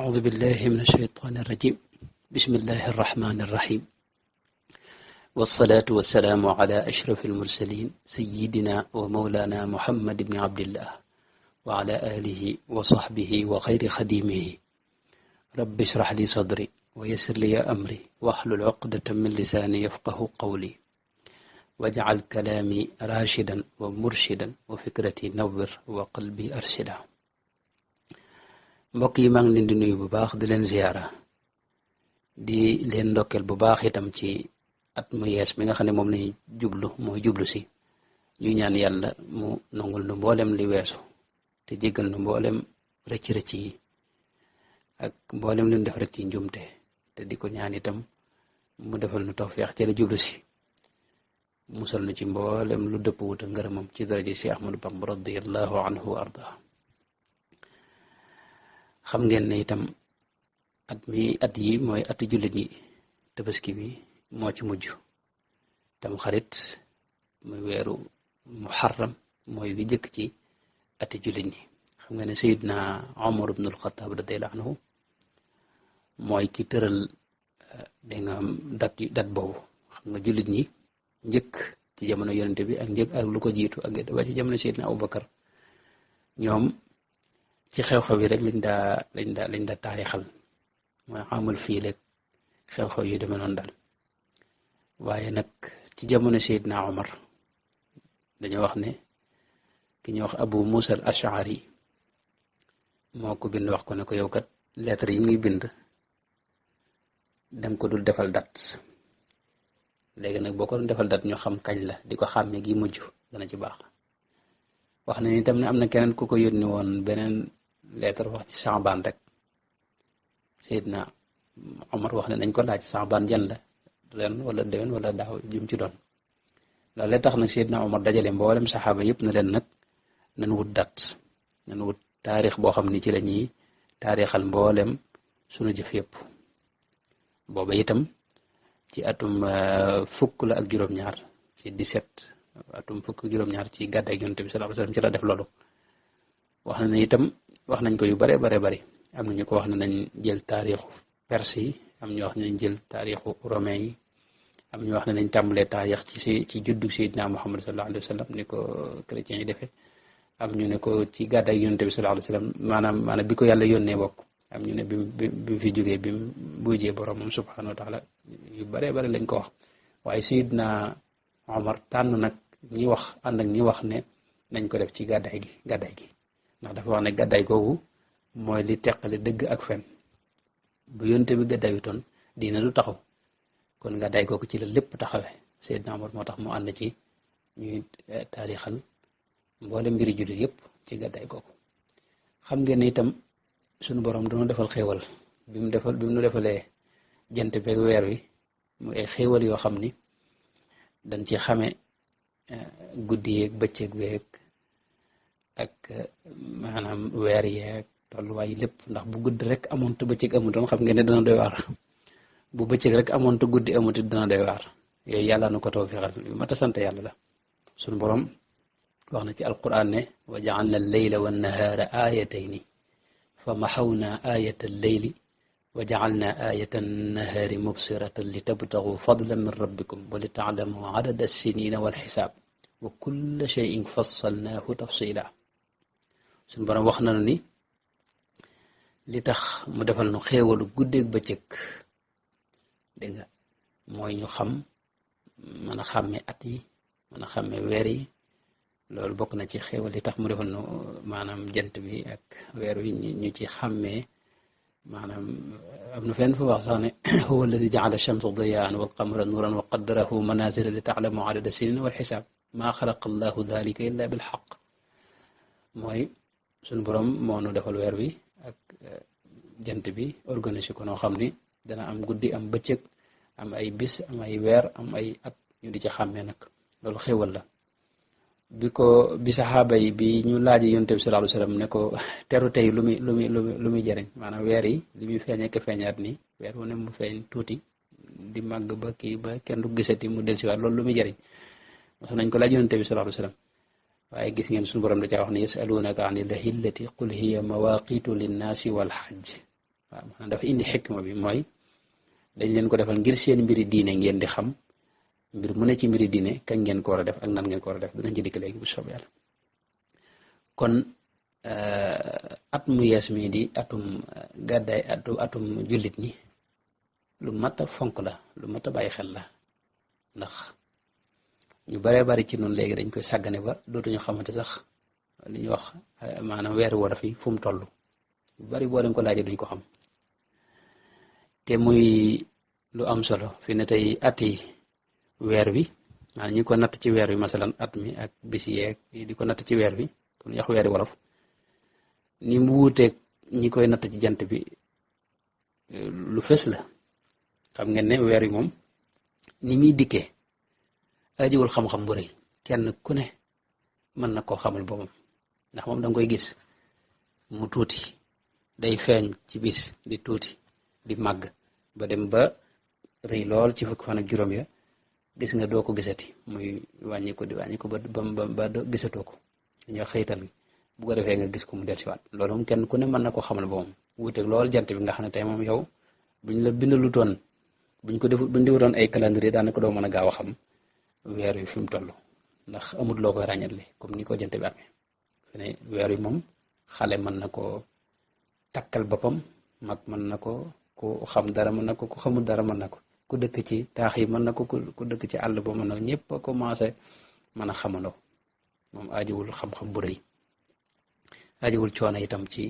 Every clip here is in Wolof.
أعوذ بالله من الشيطان الرجيم بسم الله الرحمن الرحيم والصلاة والسلام على أشرف المرسلين سيدنا ومولانا محمد بن عبد الله وعلى آله وصحبه وخير خديمه رب اشرح لي صدري ويسر لي أمري واحلل عقدة من لساني يفقه قولي واجعل كلامي راشدا ومرشدا وفكرتي نور وقلبي أرشدا. mbokk yi maa ngi leen di nuyu bu baax di leen ziyaara di leen ndokkeel bu baax itam ci at mu yees mi nga xam ne moom lañuy jublu si ñu ñaan yàlla mu nangul nu mboolem li weesu te jéggal nu mboolem rëcc-rëcc yi ak mboolem lu ñu def rek ci njumte te di ko ñaan itam mu defal nu tawfeex ci la jublu si musal nu ci mboolem lu dëpp wuta ngërëmam ci daraja si Ahmadu Bamba radiyallahu anhu wa arda. xam ngeen ne itam at yi mooy atu jullit ñi tabaski bi moo ci mujj tam xarit muy weeru muharram mooy wi jëkk ci ati jullit ñi. xam nga ne Seydina Omar ibnul Xattaab radiyallaahu anhu mooy ki tëral danga am dat boobu. xam nga jullit ñi njëkk ci jamono yonente bi ak njëkk ak lu ko jiitu ak ba ci jamono Seydina Abubakar ñoom ci xew-xew yi rek lañ daa taarixal mooy amul fii rek xew-xew yu demee noonu daal. waaye nag ci jamono Seydina Omar dañoo wax ne ki ñuy wax Abu Musa al Ash'ari moo ko bind wax ko ne ko yow kat lettre yi muy bind danga ko dul defal dat léegi nag boo ko doon defal dat ñu xam kañ la di ko xàmmee gi mujj dana ci baax. wax na ni tam ne am na keneen ku ko yónni woon beneen lettre wax ci Saabaan rek Seydina Omar wax ne nañ ko laaj Saabaan jan la ren wala déwén wala daaw jum ci doon. loolu tax nag Seydina Omar dajale mboolem saxaaba yëpp na leen nag nañ wut dat nañ wut taarix boo xam ni ci la ñuy taarixal mboolem sunu jëf yëpp. booba itam ci atum fukk la ak juróom-ñaar ci 17 atum fukk juróom-ñaar ci gàddaay Yonent bi sallallahu alayhi wasallam ci la def loolu. wax na ne itam wax nañ ko yu bare bari am na ñu ko wax ne nañ jël taarixu perse yi am ñu wax ne nañ jël taarixu romain yi am ñu wax ne nañ tàmbalee taarix ci juddu Seydina Muhammad sallallahu alayhi wasallam ni ko chrétiens yi defee. am ñu ne ko ci gàddaay Yonent bi sallallahu alayhi wasallam maanaam bi ko yàlla yónnee bokk. am ñu ne bi mu fi jógee bi mu bujjee boromam subhanahu wa taala yu bare lañ ko wax. waaye Seydina Omar tànn nag ñi wax ànd ak ñi wax ne nañ ko def ci gàddaay gi ndax dafa wax ne gàddaay googu mooy li teqale dëgg ak fen. bu yonte bi gàddaayutoon diina du taxaw kon gàddaay googu ci la lépp taxawee. Seydina Omar moo tax mu ànd ci ñuy taarixal mboole mbiri jullit yëpp ci gàddaay googu. xam ngeen ne itam suñu borom dañoo defal xéewal bi mu nu defalee jant beeg weer wi mu ay xéewal yoo xam ni dañ ci xame guddi yeeg bëccëg beeg ak maanaam weer yeeg tolluwaay lépp. ndax bu guddi rek amoon te bëccëg amutoon xam ngeen ne dana doy waar. bu bëccëg rek amoon te guddi amuti dana doy waar. yooyu yàlla na ko tawfiixal yu mat a sant yàlla la. suñu borom wax na ci alquran ne wa ja'alna al-layla wan-nahaara aayatayni fa maxawna aayata al-layli wa ja'alna aayata an-nahaari mubsiratan li tabtagu fadlan min rabbikum wa li ta'lamu adada as-sinina wal xisaab wa kulla shay'in fassalnaahu tafsila. suñu borom wax nañu ni li tax mu defal nu xéewalu guddeeg bëccëg dégg nga mooy ñu xam mën a xàmme at yi mën a xàmme weer yi. loolu bokk na ci xéewal li tax mu defal nu maanaam jant bi ak weer wi ñu ci xàmmee maanaam am na fenn fu wax sax ne huwa alladi ja'ala ash-shamsa diya'an wal qamara nuuran wa qaddarahu manazila li ta'lamu adada as-sinina wal xisaab maa xalaqa allahu dhalika illa bil haqq. mooy suñu borom moo nu defal weer wi ak jant bi organisé ko noo xam ni dana am guddi am bëccëg am ay bis am ay weer am ay at ñu di ci xàmmee nag loolu xéewal la. bi saxaaba yi bi ñu laaj Yonent bi sallallahu alayhi wasallam ne ko teru tey lu muy jariñ maanaam weer yi li muy feeñee ke feeñaat nii weer wu ne mu feeñ tuuti di màgg ba kii ba kenn du gisati mu dellusiwaat loolu lu muy jariñ mosu nañ ko laaj Yonent bi sallallahu alayhi wasallam. waaye gis ngeen suñu borom da caa wax ne yasalunaka anil ahillati qul hiya mawaqitu linnaasi wal hajj waaw maanaam dafa indi xikma bi mooy dañ leen ko defal ngir seen mbiri diine ngeen di xam mbir mu ne ci mbiri diine kañ ngeen ko war a def ak nan ngeen ko war a def dinañ ci dikk léegi bu soobee yàlla kon at mu yees mii di atum gàddaay atum jullit ñi lu mat a fonk la lu mat a bàyyi xel la ndax ñu baree bari ci noonu léegi dañ koy sàggane ba dootuñu xamante sax li ñuy wax maanaam weeru wolof yi fu mu toll lu bari boo leen ko laajee duñ ko xam te muy lu am solo fi ne tey at yi weer wi maanaam ñi ko natt ci weer wi masalan at mi ak bis yeeg di ko natt ci weer wi kon yax weeri wolof ni mu wuuteeg ñi koy natt ci jant bi lu fës la xam ngeen ne weer wi moom ni muy dikkee ajiwul xam-xam bu rëy kenn ku ne mën na koo xamal boppam ndax moom danga koy gis mu tuuti day feeñ ci bis di tuuti di màgg ba dem ba rëy lool ci fukki fan ak juróom ya gis nga doo ko gisati muy wàññi ko di wàññi ko ba gisatoo ko dañoo xëytal gi bu ko defee nga gis ko mu dellusiwaat loolu moom kenn ku ne mën na ko xamal boppam wuuteeg lool jant bi nga xam ne tey moom yow buñ la bindalutoon buñ defutoon ay calendrier daanaka doo mën a gaaw a xam weer wi fi mu toll ndax amut loo koy ràññatle comme ni ko jant bi amee fi ne weer wi moom xale mën na ko takkal boppam mag mën na ko ku xam dara mën na ko ku xamul dara mën na ko ku dëkk ci taax yi mën na ko ku dëkk ci àll ba mën na ñëpp a commencé mën a xamandoo moom ajiwul xam-xam bu rëy ajiwul coono itam ci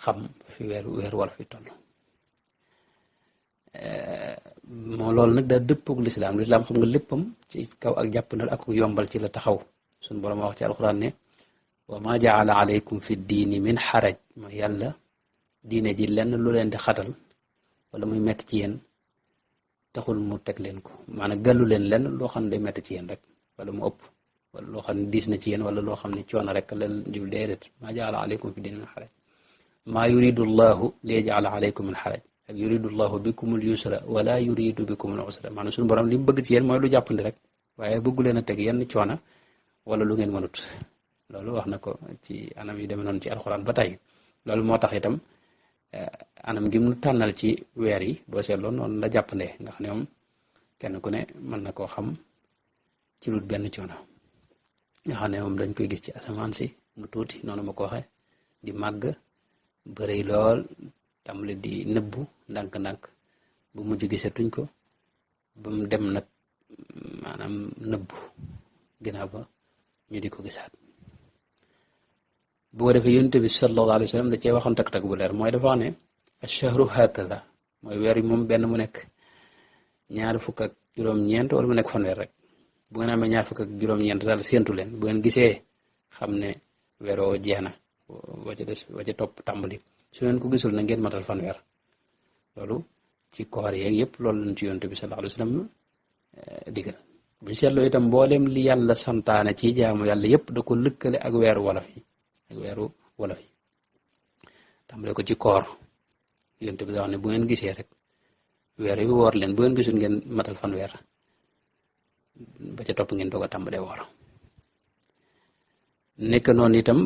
xam fi weer wala fi toll moo loolu nag daa dëppook lislaam xam nga léppam ci kaw ak jàppandal ak yombal ci la taxaw suñu borom wax ci alxuraan ne wa ma jaala alaykum fi diini min xaraj ma yàlla diine ji lenn lu leen di xatal wala muy metti ci yéen taxul mu teg leen ko maanaam gàllu leen lenn loo xam ne day metti ci yéen rek wala mu ëpp wala loo xam ne diis na ci yéen wala loo xam ne coono rek la jul déedéet maa jaala alaykum fi diini min xaraj maa yuridu llahu li yajala alaykum min xaraj ak yuridu llahu bikumul yusra wala yuridu bikumul usra maanaam suñu borom li mu bëgg ci yéen mooy lu jàppandi rek waaye bëggu leen a teg yenn coono wala lu ngeen mënut loolu wax na ko ci anam yi demee noonu ci alxuraan ba tey loolu moo tax itam anam gi mu tànnal ci weer yi boo seetloo noonu la jàppandee nga xam ne moom kenn ku ne mën na koo xam ci lu benn coono nga xam ne moom dañ koy gis ci asamaan si mu tuuti noonu ma ko waxee di màgg bëri lool tàmbali di nëbbu ndànk-ndànk bu mujj gisatuñ ko ba mu dem nag maanaam nëbbu ginnaaw ba ñu di ko gisaat bu ko defee yonent bi sallallahu alayhi wa sallam da cee waxoon tak-tak bu leer mooy dafa wax ne ash-shahru hakada mooy weer yi moom benn mu nekk ñaar fukk ak juróom-ñeent wala mu nekk fanweer rek bu ngeen amee ñaar fukk ak juróom-ñeent daal séentu leen bu ngeen gisee xam ne weeroo jeex na wa ca topp tàmbali su ngeen ko gisul na ngeen matal fanweer loolu ci koor yeeg yëpp loolu lañ ci yonent bi sallallahu alayhi wa sallam digal bu ñu seetloo itam mboolem li yàlla santaane ci jaamu yàlla yëpp da ko lëkkale ak weeru wolof yi tàmbale ko ci koor yonent bi da wax ne bu ngeen gisee rek weer yi woor leen bu ngeen gisul ngeen matal fanweer ba ca topp ngeen doog a tàmbalee woor nekk noonu itam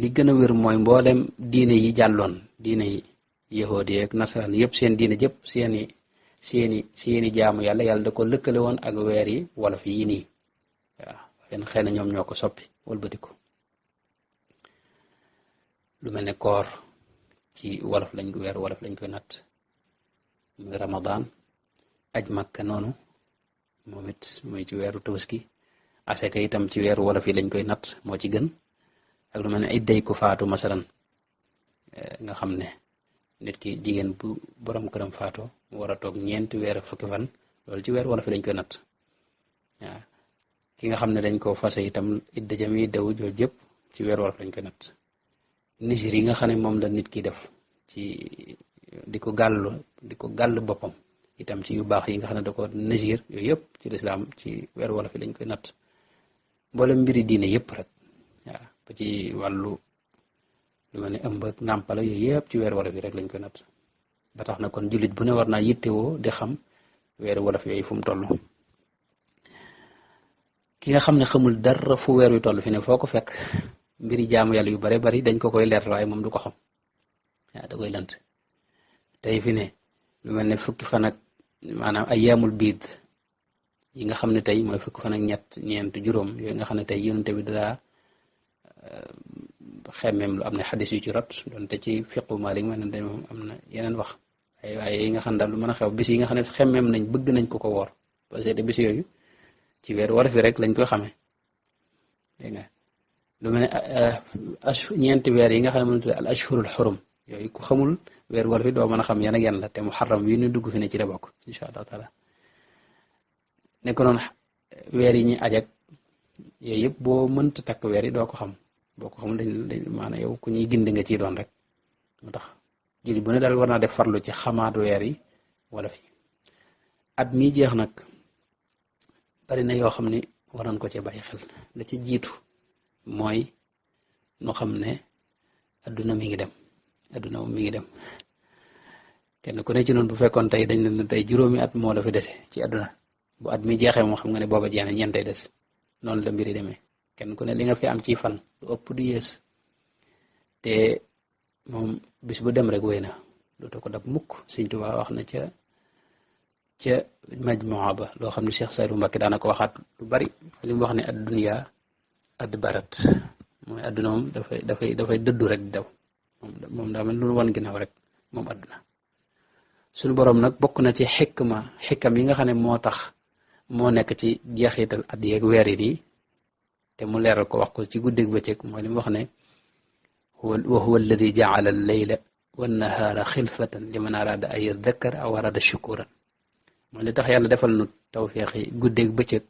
li gën a wér mooy mboolem diine yi jàlloon diine yi yahoodi ak nasaraan yëpp seen diine jëpp seeni jaamu yàlla da ko lëkkale woon ak weer yi wolof yi nii waaw yéen xëy na ñoom ñoo ko soppi wëlbatiku lu mel ne koor ci weer wolof lañ koy natt muy Ramadan aj Makka noonu moom it muy ci weeru Tabaski aseka itam ci weeru wolof yi lañ koy natt moo ci gën ak lu mel ne idday ku faatu masalan nga xam ne nit ki jigéen bu borom këram faatoo mu war a toog ñeenti weer ak fukki fan loolu ci weer wolof yi lañ koy natt waaw ki nga xam ne dañ ko fase itam idda jam yi daw jooju yëpp ci weer wolof lañ koy natt nisir yi nga xam ne moom la nit ki def ci di ko gàll boppam itam ci yu baax yi nga xam ne da ko nisir yooyu yëpp ci lislaam ci weer wolof yi lañ koy natt mboolem mbiri diine yëpp rek waaw ba ci wàllu lu mel ne ëmb ak nàmpal yooyu yëpp ci weer wolof yi rek lañ koy natt ba tax na kon jullit bu ne war naa yittewoo di xam weeru wolof yooyu fu mu toll ki nga xam ne xamul dara fu weer wi toll fi ne foo ko fekk mbiri jaamu yàlla yu bare bari dañ ko koy leer waaye moom du ko xam waaw da koy lënt tey fi ne lu mel ne fukki fan ak maanaam ayyaamul biid yi nga xam ne tey mooy fukki fan ak ñett ñeent juróom yooyu nga xam ne tey yonent bi daa xemmeem lu am na xadis yu ci rot donte ci fiqu Maalik ma ne moom am na yeneen wax waaye yi nga xam daal lu mën a xew bis yi nga xam ne xemmeem nañ bëgg nañ ko woor parce que bis yooyu ci weer war fi rek lañ koy xamee dégg nga lu mel ne ñeenti weer yi nga xam ne mënut al ashhurul xurum yooyu ku xamul weer war fi doo mën a xam yan ak yan la te muharram wi ñu dugg fi ne ci la bokk incha allah taala nekk noonu weer yi ñuy ajak yooyu yëpp boo mënta takk weer yi doo ko xam boo ko xamul dañ maanaam yow ku ñuy gindi nga ciy doon rek moo tax jullit bu ne daal war naa def farlu ci xamaat weer yi wala fi at mi jeex nag bari na yoo xam ni war nañ ko cee bàyyi xel la ci jiitu mooy nu xam ne adduna mi ngi dem adduna moom mi ngi dem kenn ku ne ci noonu bu fekkoon tey dañ ne tey juróomi at moo la fi dese ci adduna bu at mi jeexee moo xam nga ne booba jeex na ñeentay des noonu la mbir yi demee kenn ku ne li nga fi am ci fan lu ëpp du yées te moom bis bu dem rek wéy na dootoo ko dab mukk Sëñ Tuubaa wax na ca majmuwa ba loo xam ne Cheikh Saydou Mbacké daana ko waxaat lu bari li mu wax ne ad-dunya adbarat mooy adduna moom dafay dëddu rek di daw moom daa mel lu wan ginnaaw rek moom adduna suñu boroom nag bokk na ci xikam yi nga xam ne moo tax moo nekk ci jeexital at yeeg weer yi nii te mu leeral ko wax ko ci guddeeg bëccëg mooy li mu wax ne wa huwa alladi jaala al-layla wan-nahaara xilfatan liman araada an yadhakkara aw araada shukuran mooy li tax yàlla defal nu tawféexi guddeeg bëccëg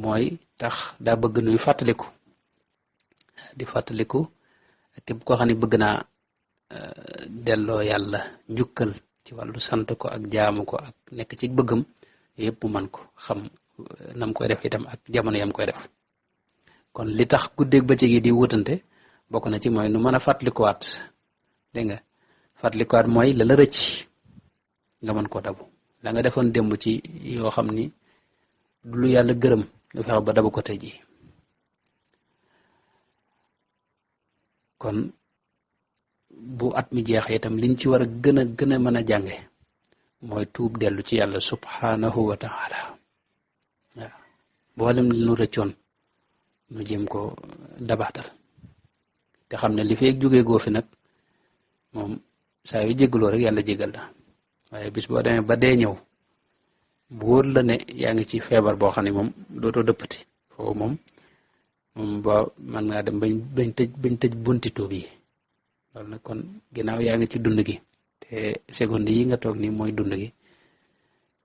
mooy tax daa bëgg nuy fàttaliku di fàttaliku képp koo xam ne bëgg naa delloo yàlla njukkal ci wàllu sant ko ak jaamu ko ak nekk ci bëggam yëpp mu man ko xam nam koy def itam ak jamono yam koy def kon li tax guddeeg bëccëg yi di wutante bokk na ci mooy nu mën a fàttalikuwaat dégg nga fàttalikuwaat mooy la rëcc nga mën koo dabu la nga defoon démb ci yoo xam ni du lu yàlla gërëm nga fexe ba dabu ko tey ji kon bu at mi jeexee itam liñ ci war a gën a mën a jànge mooy tuub dellu ci yàlla subhanahu wa taala waaw boolem li nu rëccoon nu jéem ko dabaatal te xam ne li fi ak jógee goo fi nag moom saa yu jéggaloo rek yàlla jéggal la waaye bis boo demee ba dee ñëw bu wóor la ne yaa ngi ci feebar boo xam ne moom dootoo dëppati foofu moom ba man ngaa dem bañ tëj bunti tuub yi loolu nag kon ginnaaw yaa ngi ci dund gi te seconde yi nga toog nii mooy dund gi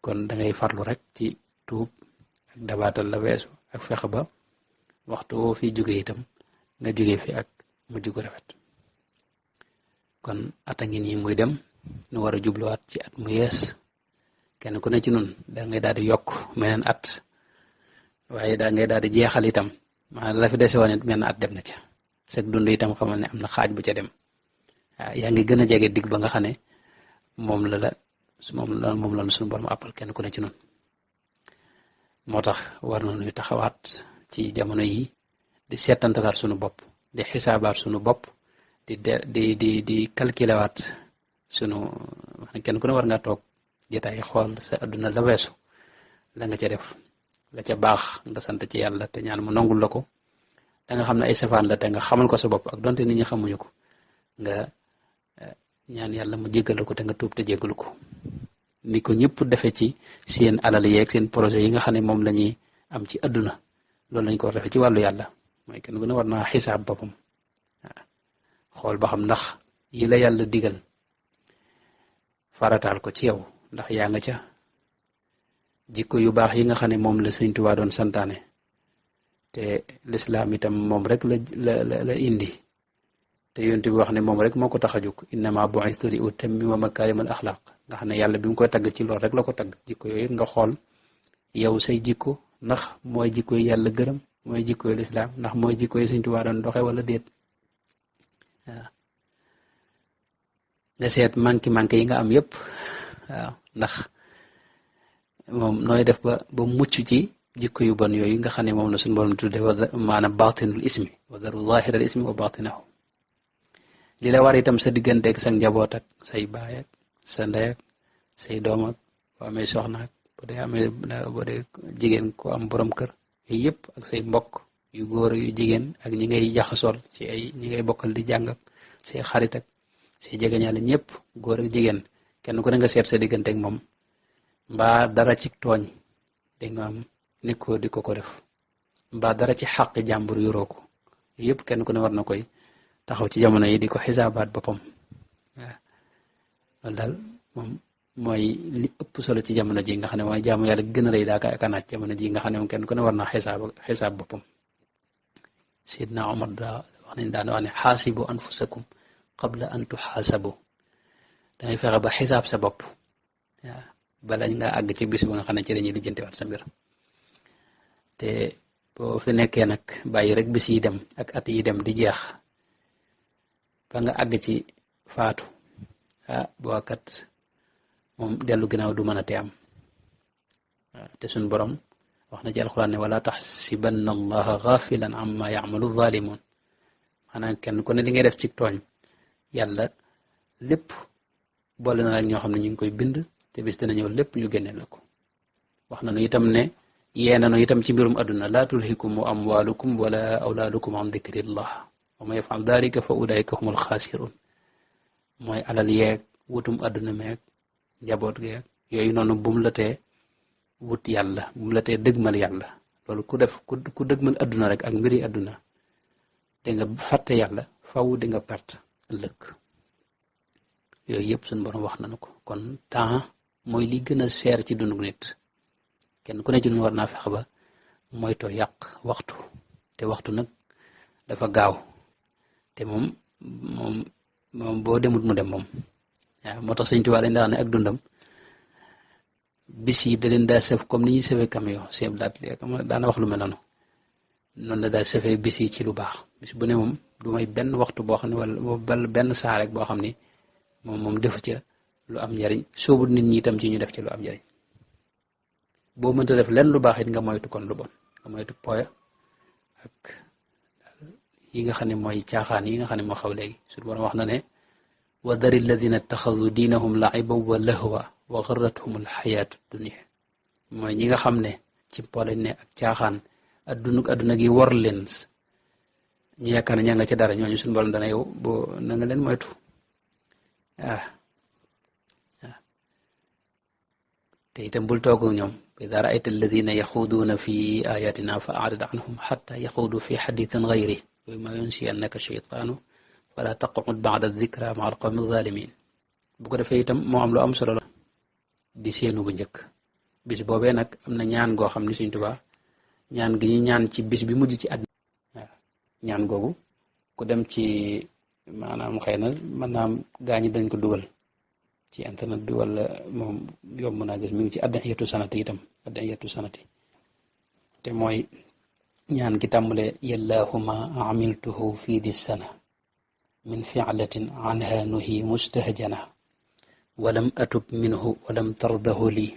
kon da ngay farlu rek ci tuub ak dabaatal la weesu ak fexe ba waxtu woo fi jóge itam nga jóge fi ak mujj gu rafet kon ata ngi nii muy dem nu war a jubluwaat ci at mu yees kenn ku ne ci nun da ngay daal di yokk meneen at waaye da ngay daal di jeexal itam maanaam la fi dese woon it menn at dem na ca seg dund itam xamal ne am na xaaj bu ca dem waaw yaa ngi gën a jege digg ba nga xam ne moom la suñu borom àppal kenn ku ne ci nun moo tax war na nuy taxawaat ci jamono yi di seetantalaat suñu bopp di xisaabaat suñu bopp di calculer waat sunu kenn ku ne war nga toog jotaay xool sa adduna la weesu la nga ca def la ca baax nga sant ci yàlla te ñaan mu nangul la ko da nga xam ne ay safaan la te nga xamal ko sa bopp ak donte nit ñi xamuñu ko nga ñaan yàlla mu jéggal ko te nga tuub te jéggalu ko ni ko ñëpp defee ci seen alal yeeg seen projet yi nga xam ne moom la ñuy am ci adduna loolu lañ ko war defee ci wàllu yàlla mooy kenn ku ne war naa xisaab boppam waaw xool ba xam ndax yi la yàlla digal farataal ko ci yow ndax yaa nga ca jikko yu baax yi nga xam ne moom la Sëñ Tuubaa doon santaane te lislaam itam moom rek la indi te yonent bi wax ne moom rek moo ko tax a jóg innama bu'istu li utammima makaarimal axlaaq nga xam ne yàlla bi mu koy tagg ci loolu rek la ko tagg jikko yooyu nga xool yow say jikko ndax mooy jikko yi yàlla gërëm mooy jikko yi lislaam ndax mooy jikko yi Sëñ Tuubaa doon doxe wala déet waaw nga seet manqué yi nga am yépp waaw ndax moom nooy def ba mucc ci jikko yu bon yooyu nga xam ne moom la suñu borom tudde maanaam baatinul ismi wa daru zaahiral ismi wa baatinahu li la war itam sa digganteeg sa njaboot ak say baay ak sa ndey ak say doom ak boo amee soxna ak bu dee jigéen ko am borom kër yooyu yëpp ak say mbokk yu góor yu jigéen ak ñi ngay jaxasool ci ñi ngay bokkal di jàng ak say xarit ak say jegeñaale ñëpp góor ak jigéen kenn ku ne nga seet sa diggante ak moom mbaa dara ci tooñ da nga am nekkoo di ko def mbaa dara ci xàq jàmbur yoroo ko yëpp kenn ku ne war na koy taxaw ci jamono yi di ko xisaabaat boppam waaw loolu daal moom mooy li ëpp solo ci jamono ji nga xam ne mooy jaamu yàlla gën a rëy daa kanaat jamono ji nga xam ne moom kenn ku ne war na xisaab boppam Seydina Omar daa wax nañ daan wax ne xaasibu anfusakum qabla an tuxaasabu dangay fexe ba xisaab sa bopp waaw bala nga àgg ci bis ba nga xam ne ci lañuy lijjantiwaat sa mbir te boo fi nekkee nag bàyyi rek bis yi dem ak at yi dem di jeex ba nga àgg ci faatu boo kat moom dellu ginnaaw du mën a te am te suñ borom wax na ci alxuraan ne wala taxsibanna allaha gaafilan amma yacmalu zaalimuun maanaam kenn ku ne li ngay def ci tooñ yàlla lépp boole na ak ñoo xam ne ñu ngi koy bind te bis dina ñëw lépp ñu génne la ko wax na nu itam ne yeena nu itam ci mbirum àdduna laa tulhikum amwaalukum wala awlaadukum an dikrillah wa man yafal dalika fa ulaika humul xaasirun mooy alal yeeg wutum àdduna meeg njaboot geeg yooyu noonu bu mu la tee wut yàlla bu mu la tee dëgmal yàlla loolu ku dëgmal àdduna rek ak mbiri àdduna da nga fàtte yàlla faw di nga perte ëllëg yooyu yëpp suñu borom wax nañu ko kon temps mooy li gën a seer ci dundu nit kenn ku ne ci ñun war naa fexe ba moytoo yàq waxtu te waxtu nag dafa gaaw te moom boo demut mu dem moom waaw moo tax Sëñ Tuubaa dañ daa ne ak dundam bis yi da leen daa sëf comme ni ñuy sëfee camion sëf daat daana wax lu mel noonu la daa sëfee bis yi ci lu baax bis bu ne moom du may benn waxtu boo xam ne wala benn saa rek boo xam ni moom defu ca lu am njariñ sóobut nit ñi itam ci ñu def ci lu am njariñ boo mënta def lenn lu baax it nga moytu kon lu bon nga moytu poya ak yi nga xam ne mooy caaxaan yi nga xam ne moo xaw léegi suñu borom wax na ne wa dari alladina ittaxadu diinahum laiba wa lahwa wa garrathum alxayaatu dunia mooy ñi nga xam ne ci polañ ne ak caaxaan adduna gi war leen ñu yaakaar ne ña nga ca dara ñooñu suñu borom dana yow boo na nga leen moytu te itam bul toog ak ñoom wa idaa raayta alladina yaxuuduuna fi ayatina fa arid anhum xatta yaxuudu fi xadithin gayri wa ma yunsiyannaka sheytaanu wala taqud bada dikra maa alqawmi zalimin bu ko defee itam moo am lu am solo la di seenu bu njëkk bis boobee nag am na ñaan goo xam ni Sëñ Tuubaa ñaan gi ñu ñaan ci bis bi mujj ci at waaw ñaan googu ku dem ci maanaam xëy na mën naa am gaañi dañ ko dugal ci internet bi wala moom yomb naa gis mi ngi ci addiyaatu sanati itam addiyaatu sanati te mooy ñaan gi tàmbale yallahuma amiltuhu fi di sana min fi'latin anha nuhi mustahjana walam atub minhu walam tardahu li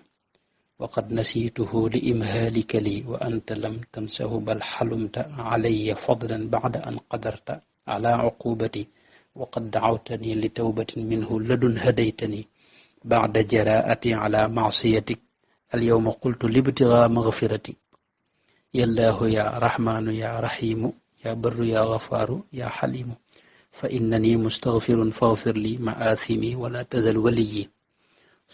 waqad nasituhu li imhalika li wa anta lam tansahu bal xalumta alayya fadlan bacda an qadarta ala uqubati waqad dacawtani li tawbatin minhu ladun hadaytani bacda jaraati ala macsiyatik alyawma qultu libtigaa magfiratik yallaahu ya raxmaanu ya raxiimu ya barru ya gafaaru ya xaliimu fa innani mustagfirun faghfir li ma'aathimi wala tazal waliyi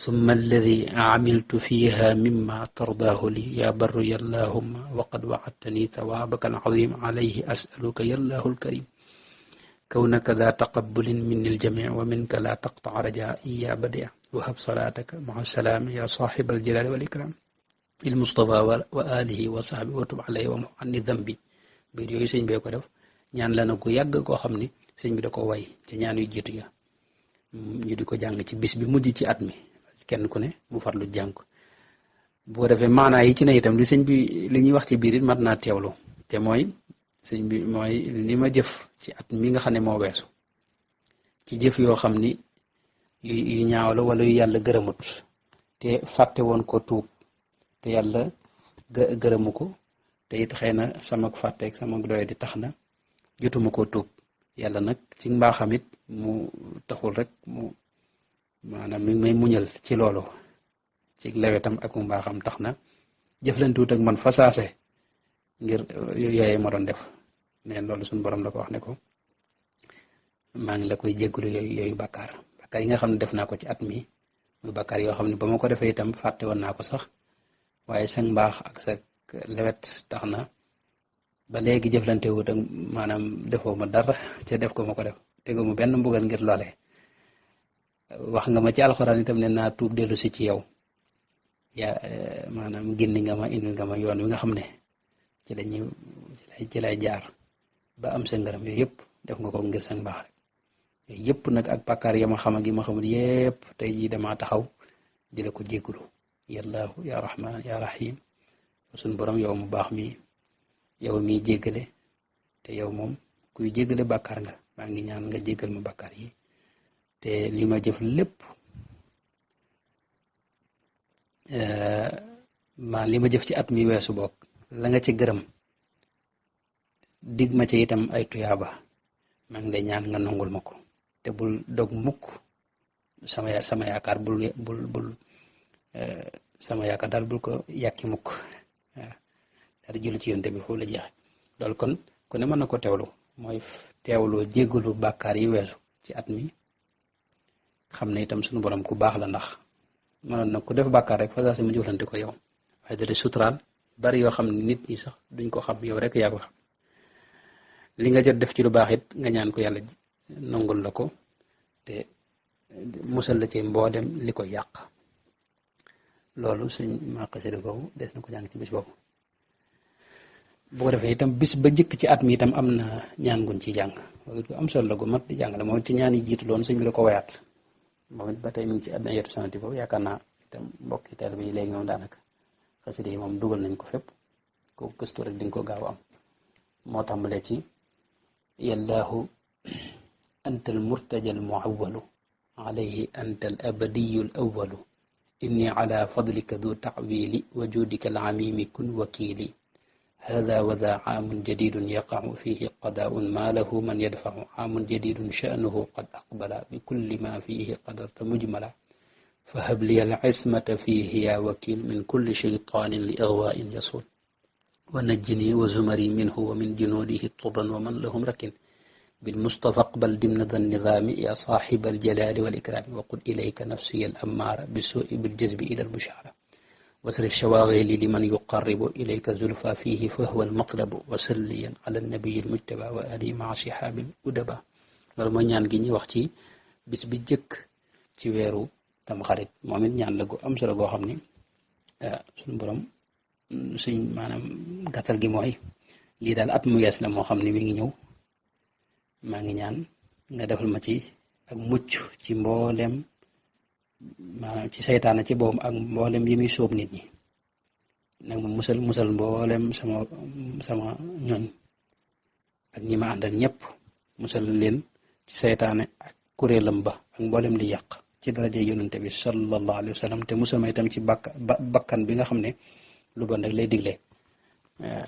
summa alladi camiltu fiiha mimma tardaahu li ya barru yallaahumma waqad wacadtani thawaabaka alcaziim calayhi as'aluka yallaahu alkarim كونك ذا تقبل مني الجميع ومنك لا تقطع رجائي يا بديع وهب صلاتك مع السلام يا صاحب الجلال والإكرام المصطفى وآله وصحبه وتب عليه ومحو عني ذنبي biir yooyu sëñ bee ko def ñaan la na ko yàgg koo xam ni sëñ bi da ko way ci ñaan yu jiitu ya ñu di ko jàng ci bis bi mujj ci at mi kenn ku ne mu farlu jàng boo defee maanaa yi ci ne itam li sëñ bi li ñuy wax ci biir it mat naa teewlu te mooy sëñ bi mooy li ma jëf ci at mi nga xam ne moo weesu ci jëf yoo xam ni yu ñaaw la wala yu yàlla gërëmut te fàtte woon ko tuub te yàlla gërëmu ko te it xëy na sama fàtteeg sama doye di tax na jotuma koo tuub yàlla nag ci mbaaxam it mu taxul rek maanaam mi ngi may muñal ci loolu ci lewetam ak mu mbaaxam tax na jëflantuwut ak man fasaase ngir yooyee ma doon def neen loolu suñu borom la ko wax ne ko maa ngi la koy jéggulu yooyu bàkkaar yi nga xam ne def naa ko ci at mi muy bàkkaar yoo xam ne ba ma ko defee itam fàtte woon naa ko sax waaye sa mbaax ak sa lewet tax na ba léegi jëflante wut ak maanaam defoo ma dara ca def ko ma ko def tegoo mu benn mbugal ngir loole wax nga ma ci alxuraan itam ne naa tuub dellu si ci yow yaa maanaam gindi nga ma indi nga ma yoon wi nga xam ne ci lay jaar ba am sa ngërëm yooyu yëpp def nga ko ngir sa mbaax rek yooyu yëpp nag ak bàkkaar ya ma xam ak yi ma xamul yëpp tey jii damaa taxaw di la ko jéggulu yallaahu ya rahman ya rahim suñ borom yow mu baax mi yow miy jéggale te yow moom kuy jéggale bàkkaar nga maa ngi ñaan nga jéggal ma bàkkaar yi te li ma jëf lépp li ma jëf ci at mi weesu boog la nga ci gërëm dig ma ci itam ay tuyaaba maa ngi lay ñaan nga nangul ma ko te bul dog mukk sama yaakaar bul sama yaakaar daal bul ko yàkki mukk waaw daal di julli ci yonte bi foofu la jeexe loolu kon ku ne mën na ko teewlu mooy teewloo jéggalu bàkkaar yi weesu ci at mi xam ne itam suñu borom ku baax la ndax mënoon nag ku def bàkkaar rek fa saa si mu jëflante ko yow waaye da di suturaal bari yoo xam ne nit ñi sax duñ ko xam yow rek yaa ko xam li nga jot def ci lu baax it nga ñaan ko yàlla nangul la ko te musal la ci mboolem li ko yàq loolu suñ maqasida boobu des na ko jàng ci bis boobu bu ko defee itam bis ba jëkk ci at mi itam am na ñaan guñ ci jàng loolu ko am solo la gu mat di jàng la moom ci ñaan yi jiitu loon suñ bi la ko wayaat moom it ba tey mi ngi ci àddina yetu sanati boobu yaakaar naa itam mbokki taalibe yi léegi moom daanaka xasida yi moom dugal nañ ko fépp ko gëstu rek di nga ko gaaw am moo tàmbalee ci yallaahu anta al murtaja al muawwalu alayhi anta al abadiyu al awwalu inni ala fadlika du ta'wili wa judika al amimi kun wakili هذا وذا عام جديد يقع فيه قضاء ما له من يدفع عام جديد شأنه قد أقبل بكل ما فيه قدرت مجملا فهب لي العصمة فيه يا وكيل من كل شيطان لإغواء يصول ونجني وزمري منه ومن جنوده طرا ومن لهم ركن بالمصطفى اقبل ضمن ذا النظام يا صاحب الجلال والإكرام وقل إليك نفسي الأمارة بالسوء بالجذب إلى البشارة واترك شواغلي لمن يقرب إليك زلفى فيه فهو المطلب وسليا على النبي المجتبى وآله مع صحاب الأدباء loolu mooy ñaan gi ñuy wax ci bis bi jëkk ci weeru tamxarit moom it ñaan la gu am solo goo xam ni suñu borom suñ maanaam gàttal gi mooy lii daal at mu yees la moo xam ne mi ngi ñëw maa ngi ñaan nga defal ma ci ak mucc ci mboolem maanaam ci seytaane ci boobu ak mboolem yi muy sóob nit ñi nag ma musal mboolem sama ñooñ ak ñi ma àndal ñëpp musal leen ci seytaane ak kuréelam ba ak mboolem li yàq ci daraja yonente bi sallallahu alayhi wa sallam te musal ma itam ci bakkan bi nga xam ne lu bon rek lay digle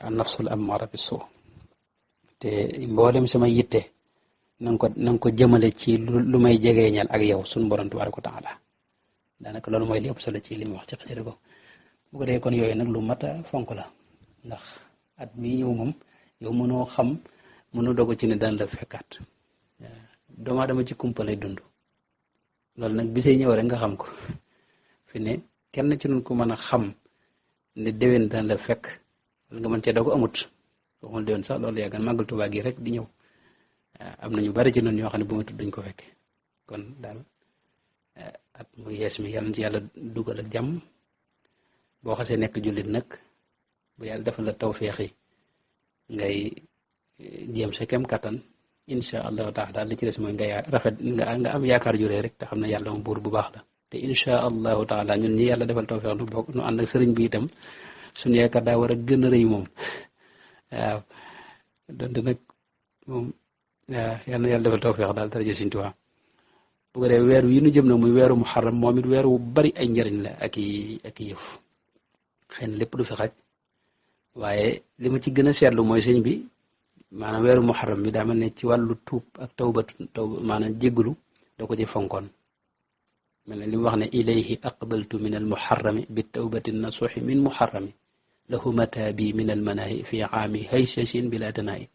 an nafsul ammaara bisu te mboolem sama yitte na nga ko jëmale ci lu may jegeeñal ak yow suñu borom tabaaraka wa taala daanaka loolu mooy li ëpp solo ci li mu wax ci xasida ko bu ko dee kon yooyu nag lu mat a fonk la ndax at mii ñëw moom yow mënoo dogu ci ne daan la fekkaat doomu aadama ci kumpa lay dund loolu nag bisee ñëw rek nga xam ko fi ne kenn ci nun ko mën a xam ne déwén daan la fekk wala nga mën cee dogu amut waxul déwén sax loolu yàggan màggal Tuubaa gi rek di ñëw am na ñu bari ci noonu ñoo xam ne bu ma tudd dañ ko fekke kon daal at mu yees mi yàlla na ci yàlla dugal ak jàmm boo xasee nekk jullit nag bu yàlla defal la tawféexi ngay jéem sa kem kattan incha allahu taala li ci des mooy nga rafet nga am yaakaar juree rek te xam ne yàlla moom buur bu baax la te incha allahu taala ñun ñi yàlla defal tawféex nu bokk nu ànd ak sëriñ bi itam suñu yaakaar daa war a gën a rëy moom waaw donte nag moom waaw yal na yàlla defal tawféex daal dara jël Sëriñ Tuubaa bu ko defee weer wi nu jëm nag muy weeru muharram moom it weer wu bari ay njëriñ la ak i yëf xëy na lépp du fi xaj waaye li ma ci gën a seetlu mooy sëñ bi maanaam weeru muharram bi daa mel ne ci wàllu tuub ak taw maanaam jéggalu da ko ci fonkoon mel ne li mu wax ne ilayhi aqbaltu min al muharrami bi tawbati nasuxi min muharrami lahu mataabi min al manahi fi aami haysashin bila tanaayi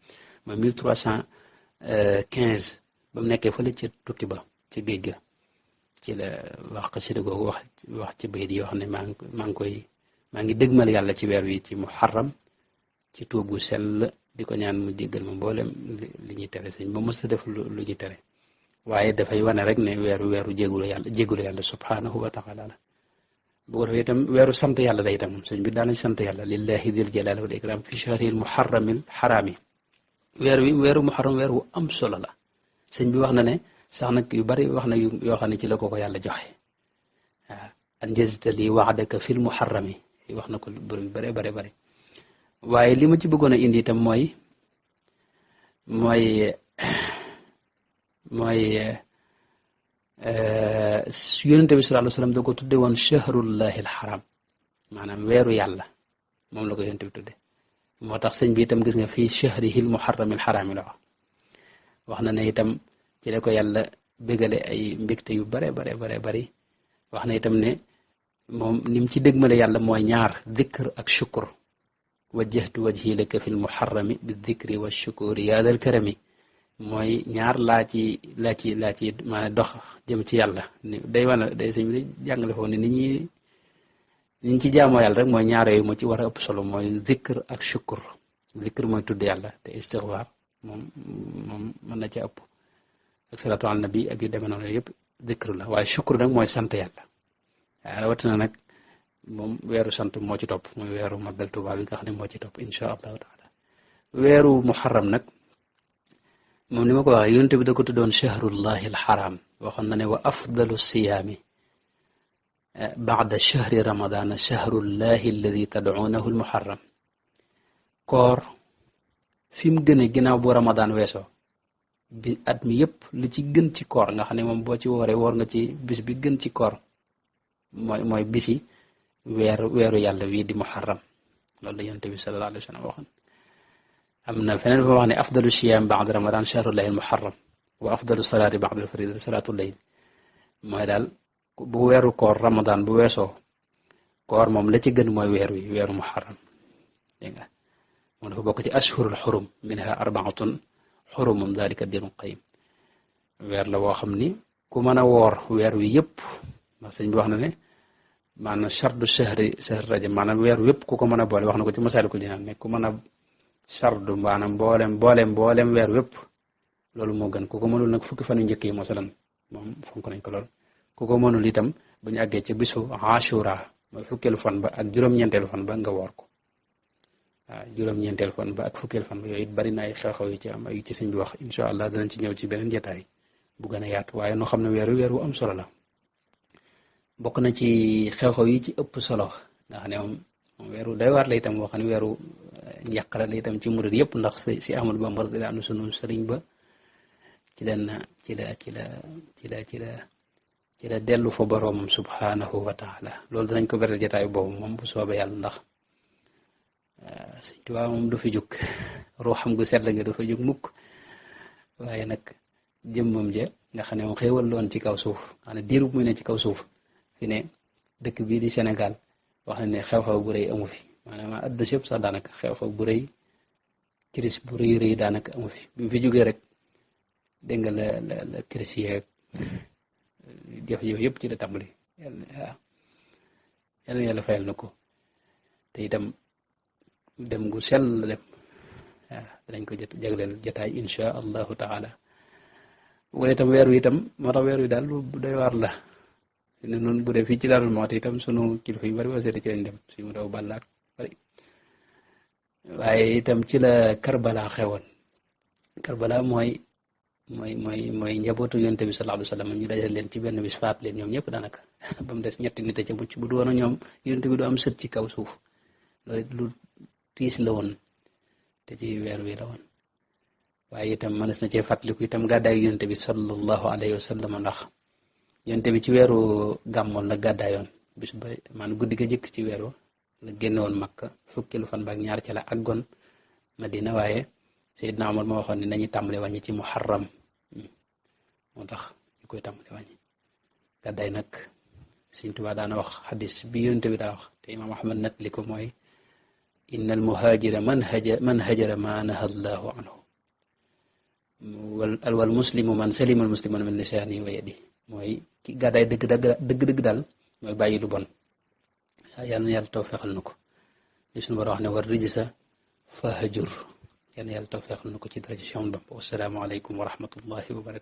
mooy 1315 ba mu nekkee fële ca tukki ba ca géej ga ci la wax xasida googu wax ci bayit yoo xam ne maa ngi dëgmal yàlla ci weer wi ci muharram ci tuub gu sell di ko ñaan mu jéggal ma mboolem li ñuy tere sëñ ba mës a def lu ñuy tere waaye dafay wane rek ne weeru jéggulu yàlla subhanahu wa taala la bu ko defee itam weeru sant yàlla la itam sëñ bi daanañ sant yàlla lillahi dil jalali wal ikram fi shahril muharramil xaraami weeru muharram weer wu am solo la sëñ bi wax na ne sax nag yu bari wax na yoo xam ne ci la ko yàlla joxe waaw anjazta li waadaka fil muharrami wax na ko bër yu bare bare waaye li ma ci bëggoon a indi itam mooy yonente bi sallallahu alayhi wasallam da ko tudde woon shahrullahi alxaram maanaam weeru yàlla moom la ko yonente bi tudde moo tax sëñ bi itam gis nga fii shahrihil muharramil xaraami la wax na ne itam ci la ko yàlla bégale ay mbégte yu bare bari wax na itam ne moom ni mu ci dégmale yàlla mooy ñaar dhikr ak shukur wajjahtu wajhi laka fil muharrami bi dhikri wa shukuri yaa dal karami mooy ñaar laa ci maanaam dox jëm ci yàlla day wane day sëñ bi day jàngale foofu ne ni ñu ci jaamoo yàlla rek mooy ñaar yooyu moo ci war a ëpp solo mooy dhikr ak shukur dhikr mooy tudd yàlla te istighfar moom mën na ca ëpp ak salatu ala nabi ak yu demee noonu yëpp dhikr la waaye shukur nag mooy sant yàlla waaw rawatina nag moom weeru sant moo ci topp mooy weeru màggal Tuubaa bi nga xam ne moo ci topp insha allahu taala weeru muharram nag moom ni ma ko waxee yonent bi da ko tuddoon shahrullahi alxaram waxoon na ne wa afdalu siyaami baada shahri ramadana shahrullahi alladi tadcuunahu almuharram koor fi mu gëne ginnaaw bu ramadan weesoo bi at mi yëpp li ci gën ci koor nga xam ne moom boo ci wooree woor nga ci bis bi gën ci koor mooy bisi weeru yàlla wii di muharram loolu la yonent bi sallallahu alayhi wa sallam waxoon am na feneen fa wax ne afdalu siyaam ba'da ramadan shahrullahi al-muharram wa afdalu salaati ba'da al-fariida salaatu layl mooy daal bu weeru koor ramadan bu weesoo koor moom la ci gën mooy weeru muharram dégg nga moom dafa bokk ci ashhurul xurum minha arbaatun xurumum dalika diinul qayyim weer la woo xam ni ku mën a woor weer wi yëpp ndax sëñ bi wax na ne maanaam chardu shahri rajab maanaam weer wi yëpp ku ko mën a boole wax na ko ci Masaalikul Jinaan ne ku mën a sardu maanaam mboolem weer wépp loolu moo gën ku ko mënul nag fukki fan yu njëkk yi masalan moom fonk nañ ko lool ku ko mënul itam bu ñu àggee ci bisu ashura mooy fukkeelu fan ba ak juróom-ñeenteelu fan ba nga woor ko waaw juróom-ñeenteelu fan ba ak fukkeelu fan ba yooyu it bari na ay xew-xew yu ci am ay ci sëñ bi wax incha allah danañ ci ñëw ci beneen jotaay bu gën a yaatu waaye noo xam ne weer wu am solo la bokk na ci xew-xew yi ci ëpp solo nga xam ne moom weeru day waar la itam boo xam ne weeru njàqare la itam ci murid yëpp ndax si Ahmadu Bamba da am sunu sëriñ ba ci la dellu fa boroomam subhanahu wa taala loolu danañ ko beral jotaay boobu moom bu soobee yàlla ndax Sëñ Tuubaa moom du fi jóg ruuxam gu sell ga du fa jóg mukk waaye nag jëmmam ja nga xam ne moom xéewal loon ci kaw suuf xam ne diiru muy ne ci kaw suuf fi ne dëkk bii di Sénégal wax na ne xew-xew bu rëy amu fi maanaam adduna si yëpp sax daanaka xew-xew bu rëy kiris bu rëy daanaka amu fi bi mu fi jógee rek dégg nga la kiris yeeg jëf-jëf yëpp ci la tàmbali waaw yàlla fayal na ko te itam dem gu sell la dem waaw danañ ko jagleel jataay insha allahu taala bu dee itam weer wi itam moo tax weer wi daal lu doy waar la ne noonu bu dee fii ci Daarul Muxti itam sunu kilifa yu bari waseete ci lañ dem suñu mu daw bàllaak bari waaye itam ci la Karbala xewoon Karbala mooy njabootu yonte bi sallallahu alayhi wa sallam ñu dajal leen ci benn bis faat leen ñoom ñëpp daanaka ba mu des ñetti nit a ca mucc bu du woon ñoom yonte bi du am sët ci kaw suuf loolu lu tiis la woon te ci weer wi la woon waaye itam mënees na cee fàttaliku itam gàddaayu yonte bi sallallahu alayhi wa sallam ndax yonte bi ci weeru gàmmoon la gàddaayoon bis ba maanaam guddi ga jëkk ci weeru la génne woon Makka fukkeelu fan ba ak ñaar ci la àggoon Madina waaye Seydina Omar moo waxoon ne nañu tàmbale wàññi ci muharram moo tax ñu koy tàmbale wàññi gàddaay nag Sëriñ Tuubaa daana wax xadis bi yonent bi daa wax te imaam Ahmad nat li ko mooy inna al muhaajira man hajara ma naha Allahu anhu wal muslimu man salima al muslimuna min lisaanihi wa yadihi mooy ki gàddaay dëgg daal mooy bàyyi lu bon yàlla na yàlla tawfeexal na ko li suñu war a wax ne war rijsa fahjur yàlla na yàlla tawfeexal na ko ci dara ci Bamba wassalaamu aleykum wa rahmatullahi wa barakatuh